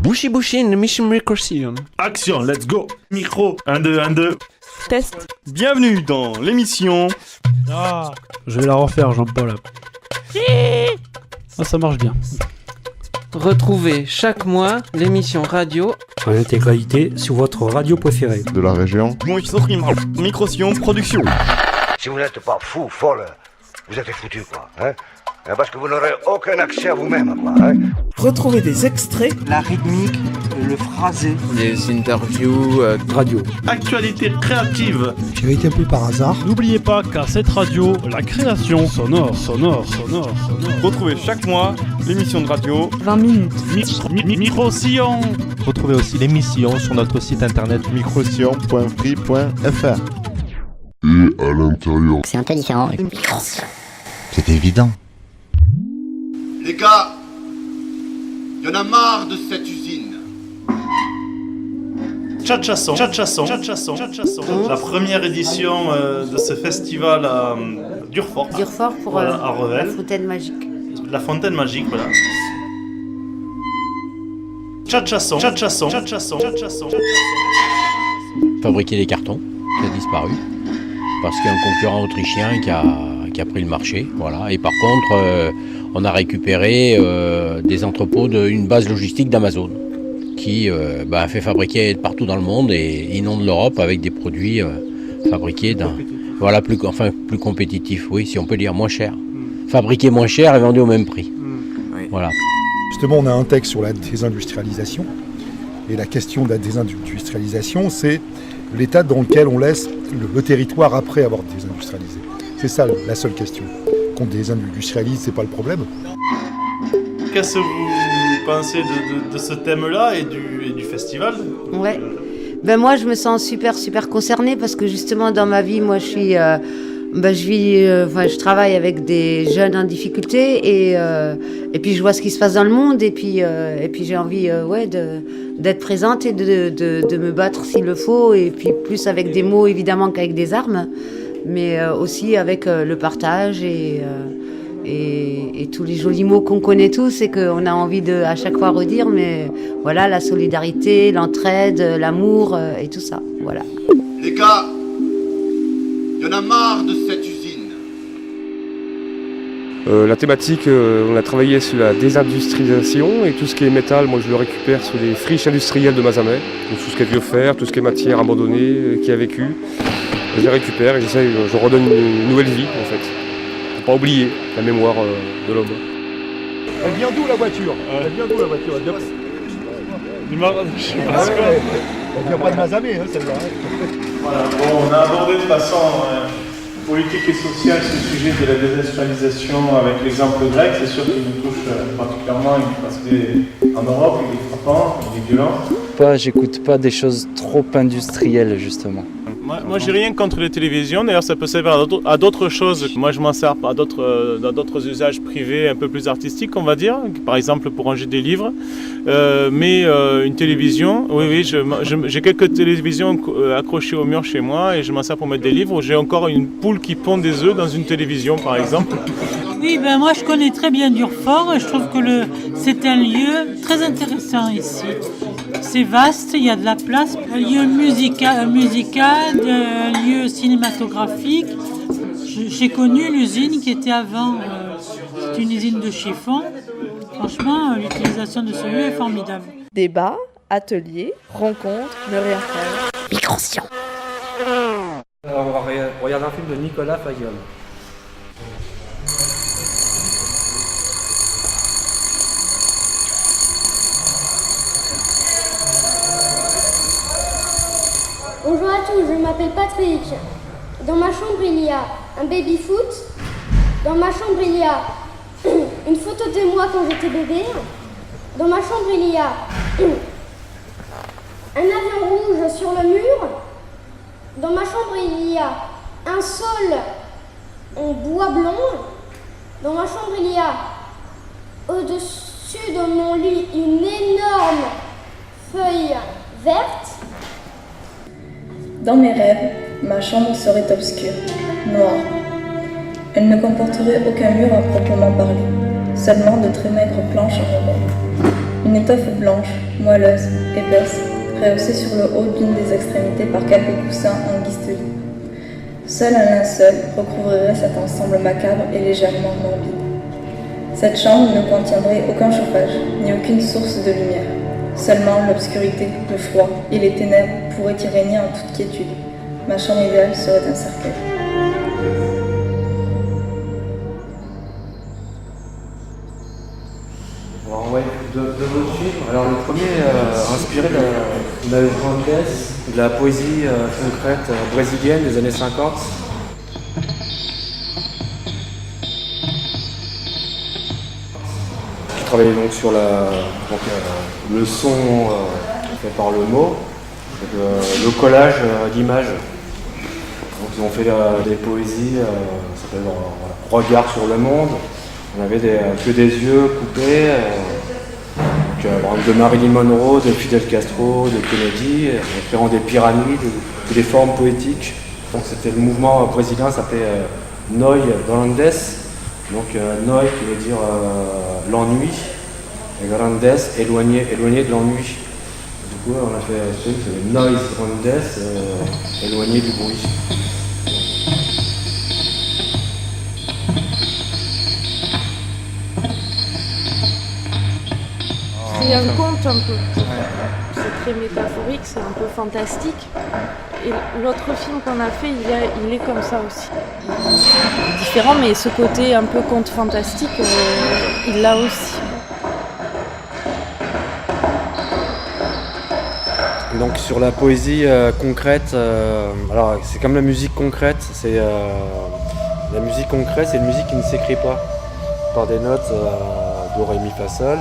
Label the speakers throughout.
Speaker 1: Bouchi Bouchi in Mission Recursion.
Speaker 2: Action, let's go. Micro, 1, 2, 1, 2.
Speaker 1: Test.
Speaker 2: Bienvenue dans l'émission.
Speaker 3: Je vais la refaire, Jean-Paul. Ça marche bien.
Speaker 1: Retrouvez chaque mois l'émission radio
Speaker 4: en intégralité sur votre radio préférée
Speaker 5: de la région.
Speaker 2: Microsion Production.
Speaker 6: Si vous n'êtes pas fou, folle, vous êtes foutus, quoi. Hein, parce que vous n'aurez aucun accès à vous-même, quoi. Hein.
Speaker 7: Retrouvez des extraits,
Speaker 8: la rythmique, le phrasé,
Speaker 1: des interviews
Speaker 4: radio.
Speaker 2: Actualité créative.
Speaker 7: J'avais été un peu par hasard.
Speaker 3: N'oubliez pas qu'à cette radio, la création sonore.
Speaker 2: Retrouvez chaque mois l'émission de radio
Speaker 9: 20 minutes.
Speaker 3: Microsion.
Speaker 10: Retrouvez aussi l'émission sur notre site internet
Speaker 5: microsion.free.fr.
Speaker 11: Et à l'intérieur,
Speaker 12: c'est un peu différent.
Speaker 5: C'est évident.
Speaker 13: Les gars, il y en a marre de cette usine.
Speaker 2: Tchatchasson. La première édition de ce festival à Durfort.
Speaker 9: Pour
Speaker 2: voilà, à Revel.
Speaker 9: la fontaine magique.
Speaker 2: La fontaine magique, voilà. Tchatchasson.
Speaker 14: Fabriquer des cartons, ça a disparu. Parce qu'il y a un concurrent autrichien qui a pris le marché. Voilà. Et par contre, on a récupéré des entrepôts d'une base logistique d'Amazon qui fait fabriquer partout dans le monde et inonde l'Europe avec des produits fabriqués plus compétitifs, oui, si on peut dire, moins cher. Fabriqués moins cher et vendus au même prix.
Speaker 9: Oui.
Speaker 14: Voilà.
Speaker 7: Justement, on a un texte sur la désindustrialisation. Et la question de la désindustrialisation, c'est l'état dans lequel on laisse le territoire après avoir désindustrialisé. C'est ça la seule question. Qu'on désindustrialise, c'est pas le problème.
Speaker 2: Qu'est-ce que vous pensez de ce thème-là et du festival ?
Speaker 9: Ouais. Moi, je me sens super concernée parce que justement, dans ma vie, moi, je travaille avec des jeunes en difficulté et puis je vois ce qui se passe dans le monde et puis j'ai envie d'être présente et de me battre s'il le faut et puis plus avec des mots évidemment qu'avec des armes, mais aussi avec le partage et tous les jolis mots qu'on connaît tous et qu'on a envie de à chaque fois redire, mais voilà, la solidarité, l'entraide, l'amour et tout ça, voilà.
Speaker 13: Les gars, il y en a marre de cette usine.
Speaker 15: La thématique, on a travaillé sur la désindustrialisation et tout ce qui est métal, moi je le récupère sur les friches industrielles de Mazamet. Donc tout ce qui est vieux fer, tout ce qui est matière abandonnée, qui a vécu. Je les récupère et je redonne une nouvelle vie en fait. Pour pas oublier la mémoire de l'homme.
Speaker 7: Elle vient d'où la voiture ? Elle vient pas de Mazamet, celle-là.
Speaker 2: Voilà, on a abordé de façon politique et sociale ce sujet de la désindustrialisation avec l'exemple grec. C'est sûr qu'il nous touche particulièrement parce qu'en Europe, il est frappant, il est violent.
Speaker 16: J'écoute pas des choses trop industrielles justement.
Speaker 2: Moi j'ai rien contre les télévisions, d'ailleurs ça peut servir à d'autres choses. Moi je m'en sers dans d'autres usages privés un peu plus artistiques on va dire, par exemple pour ranger des livres. Mais une télévision, oui, j'ai quelques télévisions accrochées au mur chez moi et je m'en sers pour mettre des livres. J'ai encore une poule qui pond des œufs dans une télévision par exemple.
Speaker 17: Oui, moi je connais très bien Durfort et je trouve que c'est un lieu très intéressant ici. C'est vaste, il y a de la place, un lieu musical, un lieu cinématographique. J'ai connu l'usine qui était avant, c'est une usine de chiffon. Franchement, l'utilisation de ce lieu est formidable.
Speaker 9: Débat, atelier, rencontre, ne rien faire.
Speaker 12: Microsion.
Speaker 4: Alors on va regarder un film de Nicolas Fagioli.
Speaker 18: Bonjour à tous, je m'appelle Patrick. Dans ma chambre, il y a un baby-foot. Dans ma chambre, il y a une photo de moi quand j'étais bébé. Dans ma chambre, il y a un avion rouge sur le mur. Dans ma chambre, il y a un sol en bois blanc. Dans ma chambre, il y a au-dessus de mon lit une énorme feuille verte.
Speaker 19: Dans mes rêves, ma chambre serait obscure, noire. Elle ne comporterait aucun mur à proprement parler, seulement de très maigres planches en rebord. Une étoffe blanche, moelleuse, épaisse, rehaussée sur le haut d'une des extrémités par quelques coussins en guise de lit. Seul un linceul recouvrirait cet ensemble macabre et légèrement morbide. Cette chambre ne contiendrait aucun chauffage, ni aucune source de lumière. Seulement l'obscurité, le froid et les ténèbres pourraient y régner en toute quiétude. Ma chambre idéale serait un cercueil.
Speaker 4: Alors, ouais, de vos films. Alors le premier inspiré de la grandesse, de la poésie concrète brésilienne des années 50. Je travaillais donc sur le son fait par le mot, le collage d'images. Donc ils ont fait des poésies, ça s'appelle Regard sur le monde. On avait que des yeux coupés, de Marilyn Monroe, de Fidel Castro, de Kennedy, créant des pyramides, des formes poétiques. Donc c'était le mouvement brésilien, ça s'appelait Noi Grandes. Donc Noi qui veut dire l'ennui, et Grandes, éloigné de l'ennui. Du coup on a fait ce truc, c'est Noise Grandes, éloigné du bruit.
Speaker 12: C'est un conte un peu. C'est très métaphorique, c'est un peu fantastique. Et l'autre film qu'on a fait, il est comme ça aussi. Différent, mais ce côté un peu conte fantastique, il l'a aussi.
Speaker 4: Donc sur la poésie concrète, alors c'est comme la musique concrète, la musique concrète, c'est une musique qui ne s'écrit pas par des notes do, ré, mi, fa, sol.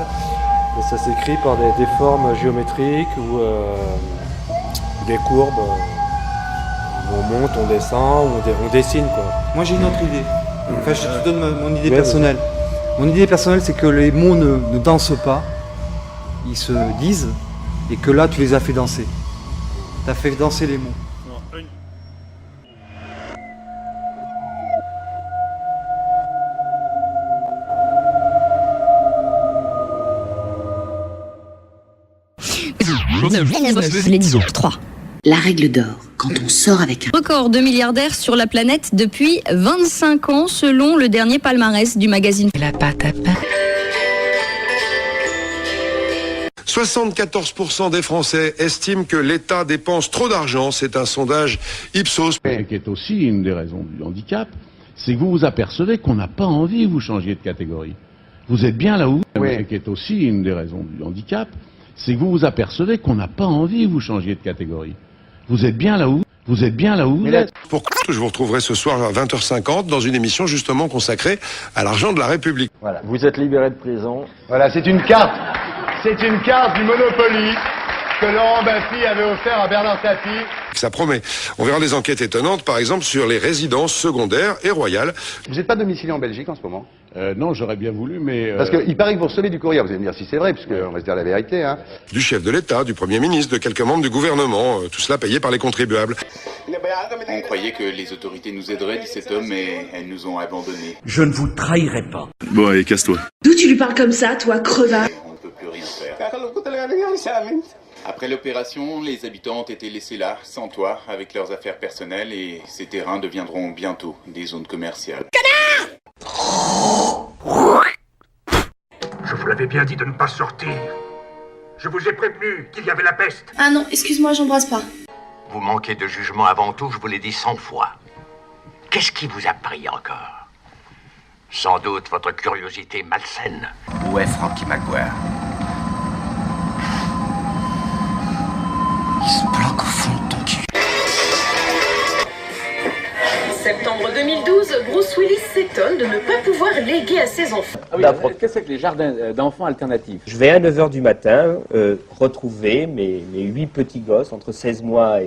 Speaker 4: Et ça s'écrit par des formes géométriques ou des courbes où on monte, on descend, on dessine quoi.
Speaker 8: Moi j'ai une autre idée. Enfin, je te donne mon idée personnelle. Mon idée personnelle, c'est que les mots ne dansent pas, ils se disent, et que là tu les as fait danser. Tu as fait danser les mots.
Speaker 20: Les 3. La règle d'or, quand on sort avec un
Speaker 21: record de milliardaires sur la planète depuis 25 ans, selon le dernier palmarès du magazine La Pâte à Pain.
Speaker 22: 74% des Français estiment que l'État dépense trop d'argent. C'est un sondage Ipsos.
Speaker 23: Ce qui est aussi une des raisons du handicap, c'est que vous vous apercevez qu'on n'a pas envie que vous changiez de catégorie. Vous êtes bien là où vous êtes. Ce qui est aussi une des raisons du handicap, c'est que vous vous apercevez qu'on n'a pas envie que vous changiez de catégorie. Vous êtes bien là où vous êtes.
Speaker 22: Pourquoi je vous retrouverai ce soir à 20h50 dans une émission justement consacrée à l'argent de la République.
Speaker 24: Voilà, vous êtes libéré de prison.
Speaker 22: Voilà, c'est une carte. C'est une carte du Monopoly que Laurent Baffy avait offert à Bernard Tapie. Ça promet. On verra des enquêtes étonnantes, par exemple, sur les résidences secondaires et royales.
Speaker 25: Vous n'êtes pas domicilié en Belgique en ce moment?
Speaker 23: Non, j'aurais bien voulu, mais...
Speaker 25: Parce qu'il paraît que vous recevez du courrier. Vous allez me dire si c'est vrai, puisqu'on va se dire la vérité. Hein.
Speaker 22: Du chef de l'État, du Premier ministre, de quelques membres du gouvernement. Tout cela payé par les contribuables.
Speaker 26: On croyait que les autorités nous aideraient, dit cet homme, mais elles nous ont abandonnés.
Speaker 27: Je ne vous trahirai pas.
Speaker 22: Bon, allez, casse-toi.
Speaker 20: D'où tu lui parles comme ça, toi, crevard?
Speaker 26: On ne peut plus rien faire. Après l'opération, les habitants ont été laissés là, sans toit, avec leurs affaires personnelles, et ces terrains deviendront bientôt des zones commerciales.
Speaker 27: Je vous l'avais bien dit de ne pas sortir. Je vous ai prévenu qu'il y avait la peste.
Speaker 19: Ah non, excuse-moi, j'embrasse pas.
Speaker 27: Vous manquez de jugement avant tout, je vous l'ai dit 100 fois. Qu'est-ce qui vous a pris encore? Sans doute votre curiosité malsaine. Où est Frankie Maguire?
Speaker 20: Il se planque au fond de ton cul.
Speaker 21: Septembre 2012, Bruce Willis s'étonne de ne pas pouvoir léguer à ses enfants.
Speaker 28: Qu'est-ce que c'est que les jardins d'enfants alternatifs?
Speaker 29: Je vais à 9h du matin retrouver mes 8 petits gosses entre 16 mois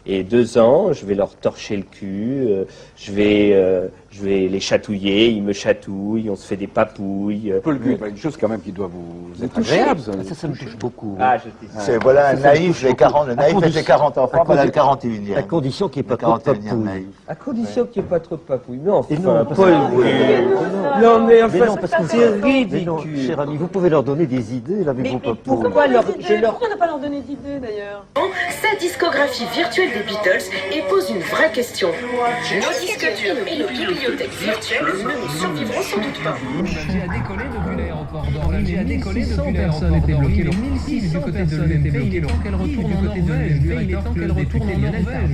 Speaker 1: Et 2 ans, je vais leur torcher le cul, je vais les chatouiller, ils me chatouillent, on se fait des papouilles.
Speaker 28: Paul Gu, une chose quand même qui doit vous être agréable. Ça me touche beaucoup.
Speaker 1: Ah,
Speaker 28: C'est voilà un naïf, le naïf fait ses 40 enfants, voilà le 41e.
Speaker 3: À condition qu'il n'y ait pas trop de papouilles.
Speaker 1: À condition qu'il n'y ait pas trop de papouilles. Non,
Speaker 3: Et non,
Speaker 1: Paul Gu.
Speaker 3: Non,
Speaker 1: mais enfin,
Speaker 3: non, parce que
Speaker 1: c'est ridicule.
Speaker 3: Non, cher ami, vous pouvez leur donner des idées, là, avec vos papouilles.
Speaker 1: Pourquoi
Speaker 12: ne pas leur donner d'idées d'ailleurs?
Speaker 5: Sa discographie virtuelle des Beatles et pose une vraie question. Nos disques durs et nos bibliothèques virtuelles ne nous survivront sans doute pas.
Speaker 6: L'Alger a décollé depuis l'aéroport d'Orly. 1600 personnes étaient bloquées. 1600 personnes étaient bloquées. Il est temps qu'elle retourne en Norvège. Il est temps qu'elle retourne en Norvège.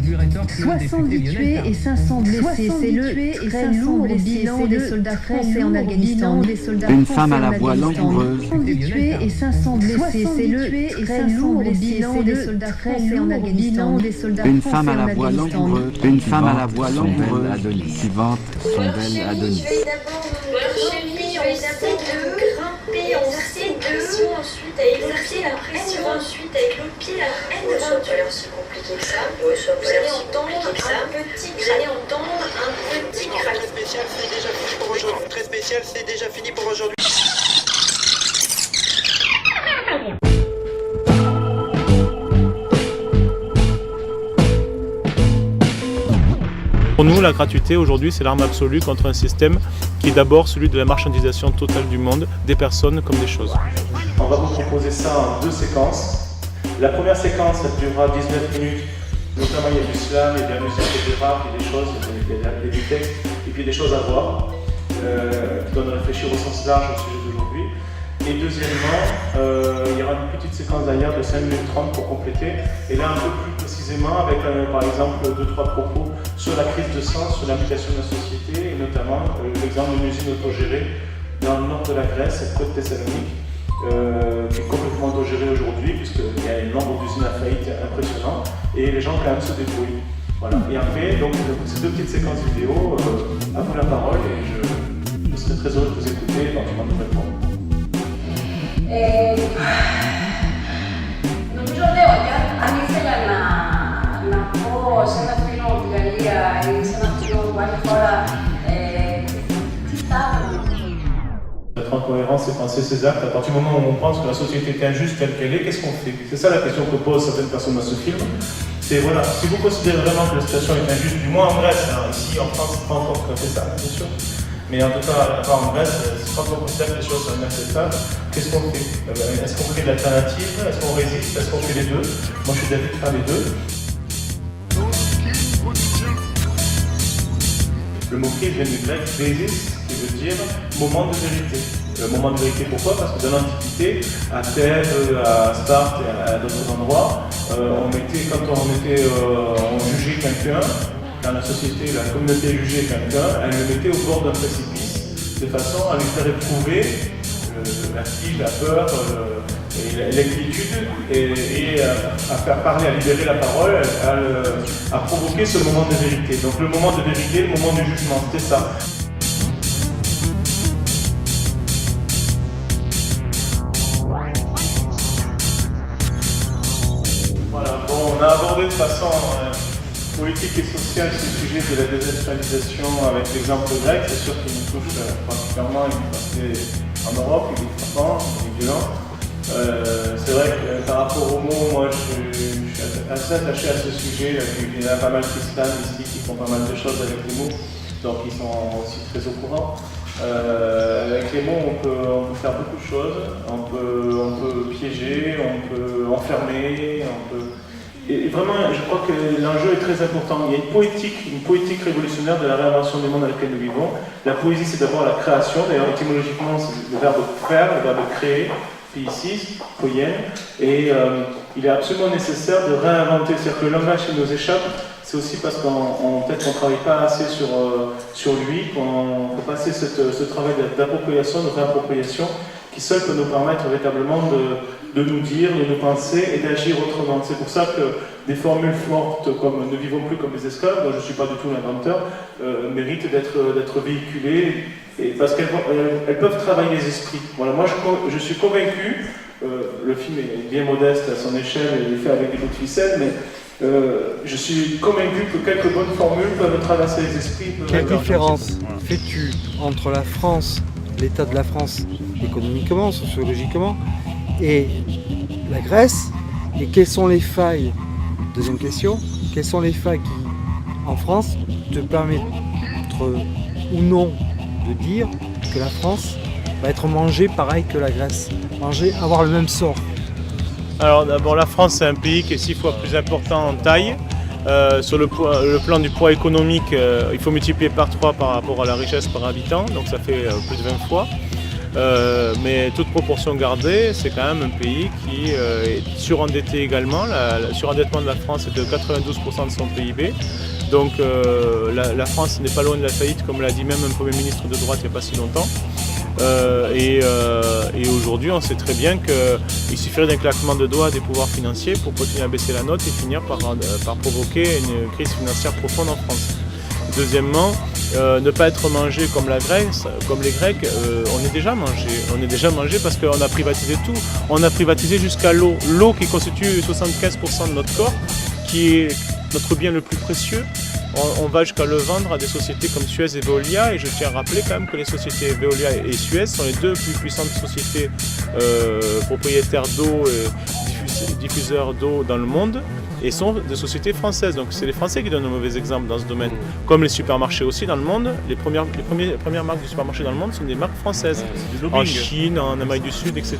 Speaker 10: 70 tués et 500 blessés. C'est le très lourd bilan des soldats français en Afghanistan.
Speaker 3: Une femme à la voix langoureuse.
Speaker 10: 70 tués et 500 blessés. C'est le très lourd bilan des soldats français en Afghanistan.
Speaker 3: Une femme à la voix langoureuse. Une femme à la voix langoureuse qui vante son bel Adonis.
Speaker 18: Chérie, on essaie de grimper, on essaie de pression, ensuite avec exercer la pression, ensuite avec le pied la haine. Ça n'a pas l'air si compliqué que ça. Vous allez entendre un petit craquement.
Speaker 11: Très spécial, c'est déjà fini pour aujourd'hui. Très spécial, c'est déjà fini pour aujourd'hui.
Speaker 2: Pour nous, la gratuité aujourd'hui, c'est l'arme absolue contre un système qui est d'abord celui de la marchandisation totale du monde, des personnes comme des choses. On va vous proposer ça en 2 séquences. La première séquence, elle durera 19 minutes. Notamment, il y a du slam, il y a de la musique, il y a du rap, il y a des choses, il y a du texte, et puis des choses à voir, qui doivent réfléchir au sens large au sujet d'aujourd'hui. Et deuxièmement, il y aura une petite séquence derrière de 5 minutes 30 pour compléter. Et là, un peu plus précisément, avec par exemple 2-3 propos sur la crise de sens, sur l'implication de la société, et notamment l'exemple d'une usine autogérée dans le nord de la Grèce, à côte de Thessalonique, qui est complètement autogérée aujourd'hui, puisqu'il y a un nombre d'usines à faillite impressionnant, et les gens quand même se débrouillent. Voilà. Et après, donc, ces 2 petites séquences vidéo, à vous la parole, et je serai très heureux de vous écouter et éventuellement de vous répondre.
Speaker 13: Non giorno anche la po' se na fino di e se na fino guarda fora
Speaker 2: Être en cohérence et penser ses actes, à partir du moment où on pense que la société est injuste telle qu'elle est, qu'est-ce qu'on fait? C'est ça la question que posent certaines personnes dans ce film. C'est voilà, si vous considérez vraiment que la situation est injuste, du moins en Grèce, hein, ici en France, c'est pas encore tout à fait ça, bien sûr. Mais en tout cas, en Grèce, quand on considère que les choses sont inacceptables, qu'est-ce qu'on fait? Est-ce qu'on fait de l'alternative? Est-ce qu'on résiste? Est-ce qu'on fait les deux? Moi, je suis d'avis de faire les deux. Le mot-clé vient du grec basis, qui veut dire moment de vérité. Le moment de vérité, pourquoi? Parce que dans l'Antiquité, à Thèbes, à Sparte et à d'autres endroits, on jugeait quelqu'un. Dans la société, la communauté jugeait quelqu'un, elle le mettait au bord d'un précipice, de façon à lui faire éprouver la fille, la peur et l'inquiétude, et à faire parler, à libérer la parole, à provoquer ce moment de vérité. Donc le moment de vérité, le moment du jugement, c'était ça. Voilà, bon, on a abordé de façon politique et sociale ce sujet de la désindustrialisation avec l'exemple grec. C'est sûr qu'il nous touche particulièrement, il est passé en Europe, il est frappant, il est violent. C'est vrai que par rapport aux mots, moi je suis assez attaché à ce sujet. Il y en a pas mal qui se plaignent ici, qui font pas mal de choses avec les mots, donc ils sont aussi très au courant. Avec les mots, on peut faire beaucoup de choses. On peut piéger, on peut enfermer, Et vraiment, je crois que l'enjeu est très important. Il y a une poétique révolutionnaire de la réinvention du monde dans lequel nous vivons. La poésie, c'est d'abord la création. D'ailleurs, étymologiquement, c'est le verbe faire, le verbe créer, poiesis, poien. Et il est absolument nécessaire de réinventer. C'est-à-dire que le langage qui nous échappe, c'est aussi parce qu'on peut-être qu'on ne travaille pas assez sur lui, qu'on fait passer ce travail d'appropriation, de réappropriation, qui seul peut nous permettre véritablement de nous dire, de nous penser et d'agir autrement. C'est pour ça que des formules fortes comme « ne vivons plus comme des esclaves », dont je ne suis pas du tout l'inventeur, méritent d'être véhiculées, parce qu'elles peuvent travailler les esprits. Voilà, moi je suis convaincu, le film est bien modeste à son échelle, il est fait avec des bouts de ficelle, mais Je suis convaincu que quelques bonnes formules peuvent traverser les esprits.
Speaker 4: Quelle différence fais-tu entre la France, l'état de la France économiquement, sociologiquement, et la Grèce, et quelles sont les failles? Deuxième question, quelles sont les failles qui, en France, te permettent ou non de dire que la France va être mangée pareil que la Grèce, avoir le même sort?
Speaker 2: Alors d'abord, la France, c'est un pays qui est 6 fois plus important en taille. Sur le plan du poids économique, il faut multiplier par 3 par rapport à la richesse par habitant, donc ça fait plus de 20 fois. Mais toute proportion gardée, c'est quand même un pays qui est surendetté également. Le surendettement de la France est de 92% de son PIB. Donc la France n'est pas loin de la faillite, comme l'a dit même un Premier ministre de droite il n'y a pas si longtemps. Et aujourd'hui, on sait très bien qu'il suffirait d'un claquement de doigts des pouvoirs financiers pour continuer à baisser la note et finir par provoquer une crise financière profonde en France. Deuxièmement, ne pas être mangé comme la Grèce, comme les Grecs, on est déjà mangé. On est déjà mangé parce qu'on a privatisé tout. On a privatisé jusqu'à l'eau. L'eau qui constitue 75% de notre corps, qui est notre bien le plus précieux. On va jusqu'à le vendre à des sociétés comme Suez et Veolia, et je tiens à rappeler quand même que les sociétés Veolia et Suez sont les 2 plus puissantes sociétés propriétaires d'eau et diffuseurs d'eau dans le monde, et sont des sociétés françaises. Donc c'est les Français qui donnent un mauvais exemple dans ce domaine. Comme les supermarchés aussi dans le monde, les premières marques de supermarchés dans le monde sont des marques françaises, en Chine, en Amérique du Sud, etc.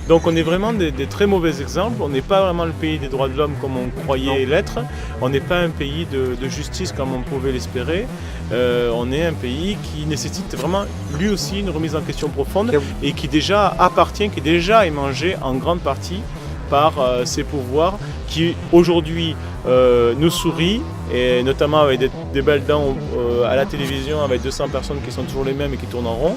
Speaker 2: Donc on est vraiment des très mauvais exemples. On n'est pas vraiment le pays des droits de l'homme comme on croyait l'être. On n'est pas un pays de justice comme on pouvait l'espérer. On est un pays qui nécessite vraiment lui aussi une remise en question profonde et qui déjà est mangé en grande partie par ces pouvoirs qui aujourd'hui nous sourient, et notamment avec des belles dents à la télévision avec 200 personnes qui sont toujours les mêmes et qui tournent en rond,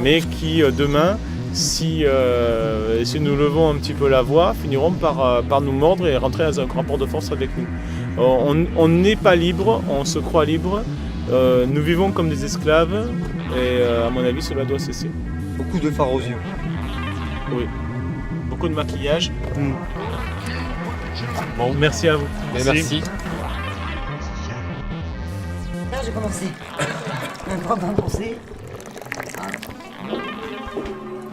Speaker 2: mais qui demain, si nous levons un petit peu la voix, finiront par nous mordre et rentrer dans un rapport de force avec nous. On n'est pas libre, on se croit libre, nous vivons comme des esclaves, et à mon avis cela doit cesser.
Speaker 4: Beaucoup de fards aux yeux.
Speaker 2: Oui. Beaucoup de maquillage. Bon, merci à vous.
Speaker 7: Merci.
Speaker 8: Là, j'ai commencé. Un grand bain pensé.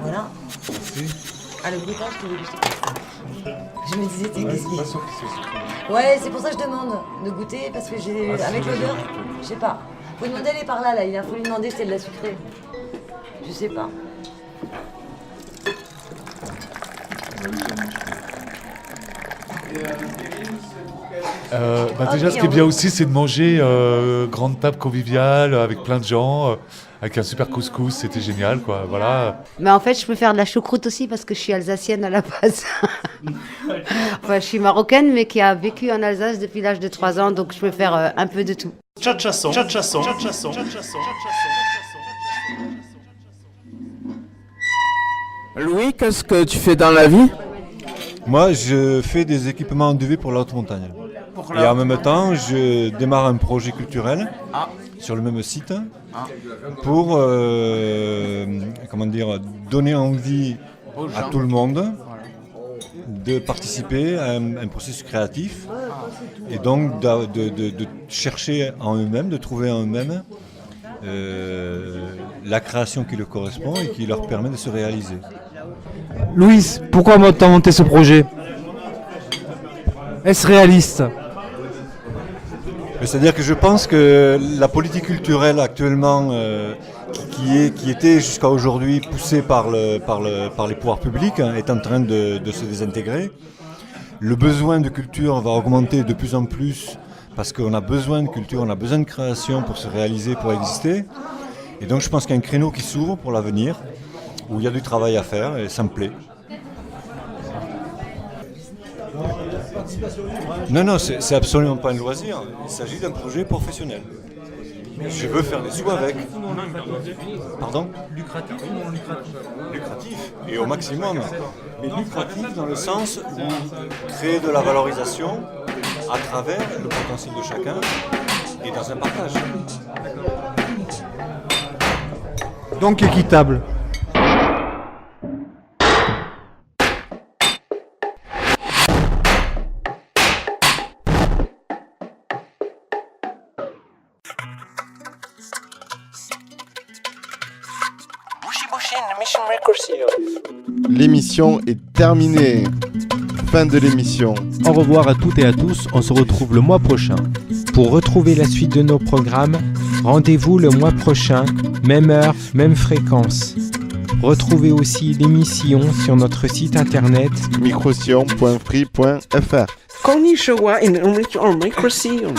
Speaker 8: Voilà. Ah, le bruitage, je me disais, t'es qu'est-ce qui... Ouais, c'est pour ça que je demande de goûter, parce que j'ai... Avec l'odeur, je sais pas. Faut demander, elle est par là, il faut lui demander si c'est de la sucrée. Je sais pas.
Speaker 9: Déjà, ce qui est bien aussi, c'est de manger grande table conviviale avec plein de gens, avec un super couscous, c'était génial, quoi. Voilà.
Speaker 14: Mais en fait, je peux faire de la choucroute aussi parce que je suis alsacienne à la base. Enfin, je suis marocaine, mais qui a vécu en Alsace depuis l'âge de 3 ans, donc je peux faire un peu de tout.
Speaker 15: Louis, qu'est-ce que tu fais dans la vie?
Speaker 16: Moi, je fais des équipements en duvet pour la haute montagne. Et en même temps, je démarre un projet culturel sur le même site pour donner envie à tout le monde de participer à un processus créatif et donc de chercher en eux-mêmes, de trouver en eux-mêmes la création qui leur correspond et qui leur permet de se réaliser.
Speaker 4: Louis, pourquoi t'as monté ce projet? Est-ce réaliste?
Speaker 16: C'est-à-dire que je pense que la politique culturelle actuellement, qui était jusqu'à aujourd'hui poussée par les pouvoirs publics, est en train de se désintégrer. Le besoin de culture va augmenter de plus en plus parce qu'on a besoin de culture, on a besoin de création pour se réaliser, pour exister. Et donc je pense qu'il y a un créneau qui s'ouvre pour l'avenir, où il y a du travail à faire et ça me plaît. Non, c'est absolument pas un loisir, il s'agit d'un projet professionnel. Je veux faire des sous avec. Pardon ?
Speaker 4: Lucratif ou non lucratif ?
Speaker 16: Lucratif, et au maximum. Mais lucratif dans le sens où créer de la valorisation à travers le potentiel de chacun et dans un partage.
Speaker 4: Donc équitable.
Speaker 7: L'émission est terminée. Fin de l'émission.
Speaker 17: Au revoir à toutes et à tous, on se retrouve le mois prochain.
Speaker 19: Pour retrouver la suite de nos programmes, rendez-vous le mois prochain, même heure, même fréquence. Retrouvez aussi l'émission sur notre site internet
Speaker 7: microsion.free.fr.
Speaker 22: Konnichiwa in Microsion.